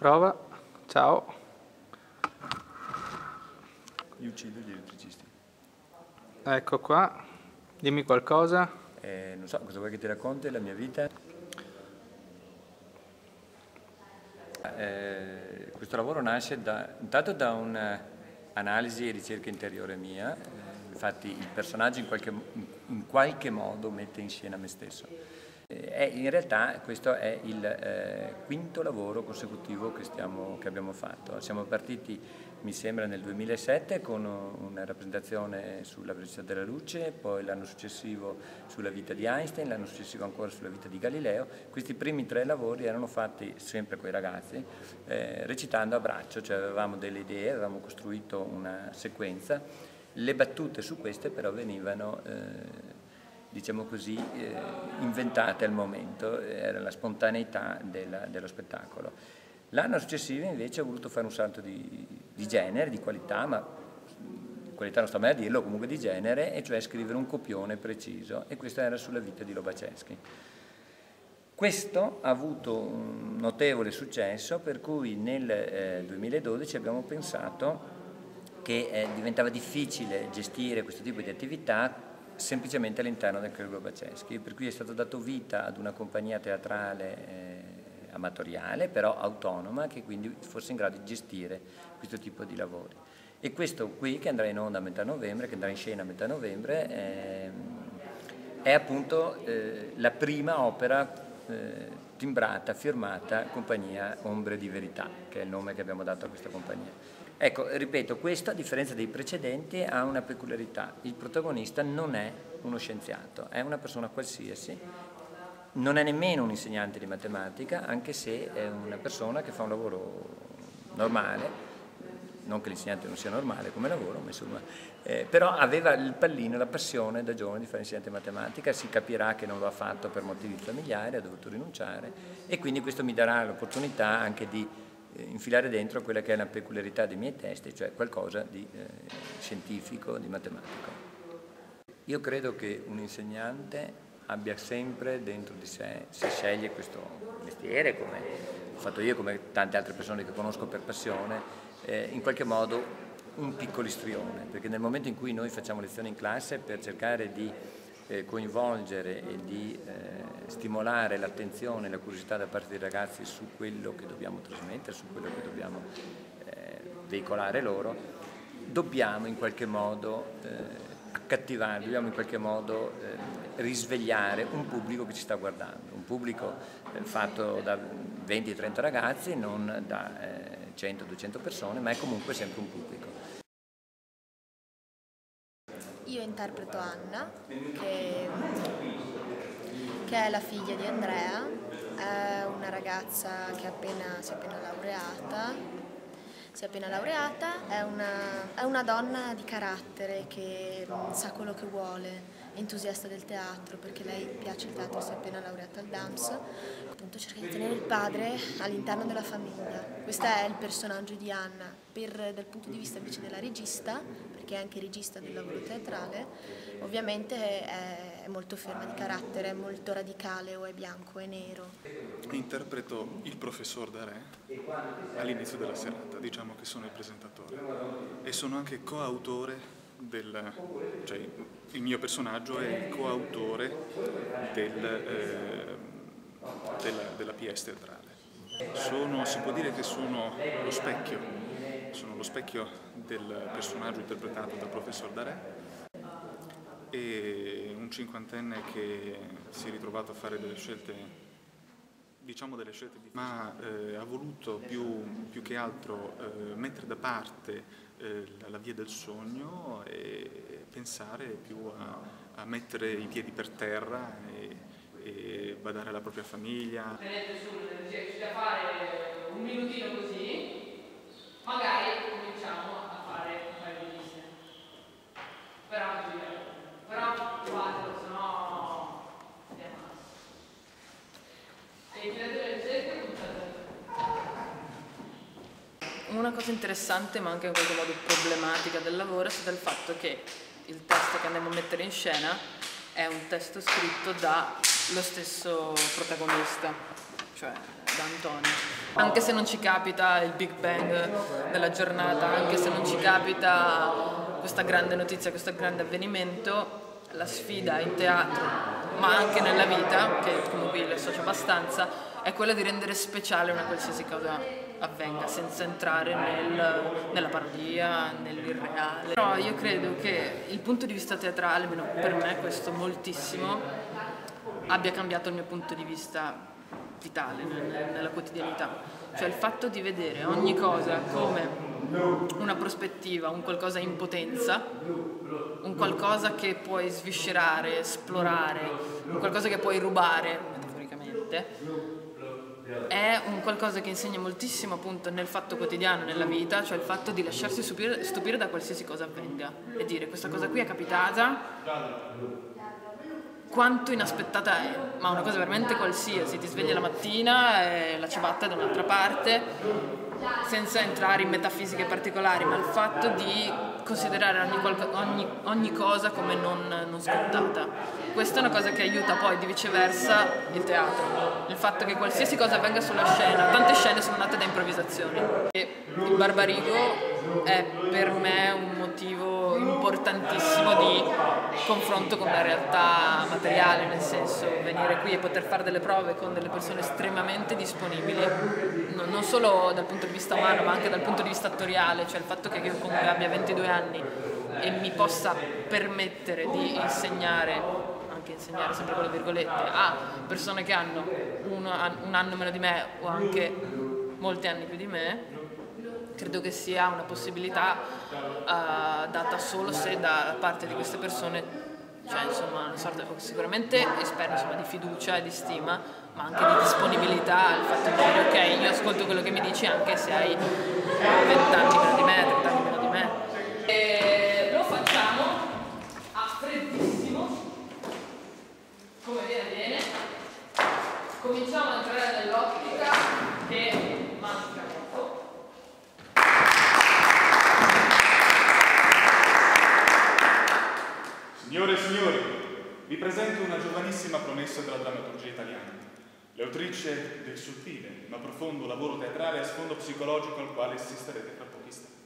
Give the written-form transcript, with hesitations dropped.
Prova, ciao. Io uccido gli elettricisti. Ecco qua, dimmi qualcosa. Non so, cosa vuoi che ti racconti della mia vita? Questo lavoro nasce intanto da un'analisi e ricerca interiore mia. Infatti il personaggio in qualche modo mette in scena me stesso. In realtà questo è il quinto lavoro consecutivo che abbiamo fatto. Siamo partiti, mi sembra, nel 2007 con una rappresentazione sulla velocità della luce, poi l'anno successivo sulla vita di Einstein, l'anno successivo ancora sulla vita di Galileo. Questi primi 3 lavori erano fatti sempre con i ragazzi, recitando a braccio, cioè avevamo delle idee, avevamo costruito una sequenza, le battute su queste però venivano diciamo così, inventate al momento, era la spontaneità dello spettacolo. L'anno successivo invece ho voluto fare un salto di genere, di qualità, ma qualità non sto mai a dirlo, comunque di genere, e cioè scrivere un copione preciso, e questo era sulla vita di Lobachevsky. Questo ha avuto un notevole successo, per cui nel 2012 abbiamo pensato che diventava difficile gestire questo tipo di attività semplicemente all'interno del Club Lobachevsky, per cui è stato dato vita ad una compagnia teatrale amatoriale, però autonoma, che quindi fosse in grado di gestire questo tipo di lavori. E questo qui, che andrà in onda a metà novembre, che andrà in scena a metà novembre, è appunto la prima opera timbrata, firmata, compagnia Ombre di Verità, che è il nome che abbiamo dato a questa compagnia. Ecco, ripeto, questo a differenza dei precedenti ha una peculiarità: il protagonista non è uno scienziato, è una persona qualsiasi, non è nemmeno un insegnante di matematica, anche se è una persona che fa un lavoro normale, non che l'insegnante non sia normale come lavoro, ma insomma, però aveva il pallino, la passione da giovane di fare insegnante di matematica. Si capirà che non lo ha fatto per motivi familiari, ha dovuto rinunciare, e quindi questo mi darà l'opportunità anche di infilare dentro quella che è la peculiarità dei miei testi, cioè qualcosa di scientifico, di matematico. Io credo che un insegnante abbia sempre dentro di sé, se sceglie questo mestiere, come ho fatto io, come tante altre persone che conosco per passione, in qualche modo un piccolo istrione, perché nel momento in cui noi facciamo lezioni in classe per cercare di coinvolgere e di stimolare l'attenzione e la curiosità da parte dei ragazzi su quello che dobbiamo trasmettere, su quello che dobbiamo veicolare loro, dobbiamo in qualche modo accattivare, dobbiamo in qualche modo risvegliare un pubblico che ci sta guardando, un pubblico fatto da 20-30 ragazzi, non da 100-200 persone, ma è comunque sempre un pubblico. Io interpreto Anna, che è la figlia di Andrea, è una ragazza che si è appena laureata, è una donna di carattere che sa quello che vuole, è entusiasta del teatro perché lei piace il teatro, si è appena laureata al DAMS, appunto cerca di tenere il padre all'interno della famiglia. Questo è il personaggio di Anna. Dal punto di vista invece della regista, perché è anche regista del lavoro teatrale, ovviamente è molto ferma di carattere, è molto radicale, o è bianco o è nero. Interpreto il professor Darè all'inizio della serata, diciamo che sono il presentatore, e sono anche coautore cioè il mio personaggio è il coautore della pièce teatrale. Si può dire che sono lo specchio del personaggio interpretato dal professor Darè, e un cinquantenne che si è ritrovato a fare delle scelte, ma ha voluto più che altro mettere da parte la via del sogno e pensare più a mettere i piedi per terra e badare alla propria famiglia. Tenete su, riesci a fare un minutino così, magari cominciamo a fare un paio di liste. Però fatelo, sennò andiamo. E chiudete le ricerche, Una cosa interessante, ma anche in qualche modo problematica del lavoro, è stato il fatto che il testo che andiamo a mettere in scena è un testo scritto dallo stesso protagonista, cioè da Antonio. Anche se non ci capita il Big Bang della giornata, anche se non ci capita questa grande notizia, questo grande avvenimento, la sfida in teatro, ma anche nella vita, che comunque le associo abbastanza, è quella di rendere speciale una qualsiasi cosa avvenga, senza entrare nella parodia, nell'irreale. Però io credo che il punto di vista teatrale, almeno per me questo moltissimo, abbia cambiato il mio punto di vista vitale nella quotidianità. Cioè il fatto di vedere ogni cosa come una prospettiva, un qualcosa in potenza, un qualcosa che puoi sviscerare, esplorare, un qualcosa che puoi rubare, metaforicamente, è un qualcosa che insegna moltissimo appunto nel fatto quotidiano, nella vita, cioè il fatto di lasciarsi stupire da qualsiasi cosa avvenga e dire questa cosa qui è capitata, quanto inaspettata è, ma una cosa veramente qualsiasi, ti svegli la mattina e la ciabatta è da un'altra parte, senza entrare in metafisiche particolari, ma il fatto di considerare ogni cosa come non scontata. Questa è una cosa che aiuta poi di viceversa il teatro, il fatto che qualsiasi cosa avvenga sulla scena, tante scene sono nate da improvvisazioni. E il Barbarigo è per me un motivo importantissimo di confronto con la realtà materiale, nel senso venire qui e poter fare delle prove con delle persone estremamente disponibili, non solo dal punto di vista umano ma anche dal punto di vista attoriale, cioè il fatto che io comunque abbia 22 anni e mi possa permettere di insegnare, anche insegnare sempre con le virgolette, a persone che hanno un anno meno di me o anche molti anni più di me, credo che sia una possibilità data solo se da parte di queste persone c'è insomma una sorta sicuramente spero insomma di fiducia e di stima, ma anche di disponibilità, il fatto di dire ok, io ascolto quello che mi dici anche se hai 20 anni meno di me, 30 anni meno di me. E lo facciamo a freddissimo, come viene. Cominciamo a entrare nell'ottica che manca molto. Signore e signori, vi presento una giovanissima promessa della drammaturgia italiana, l'autrice del sottile ma profondo lavoro teatrale a sfondo psicologico al quale assisterete fra pochi istanti.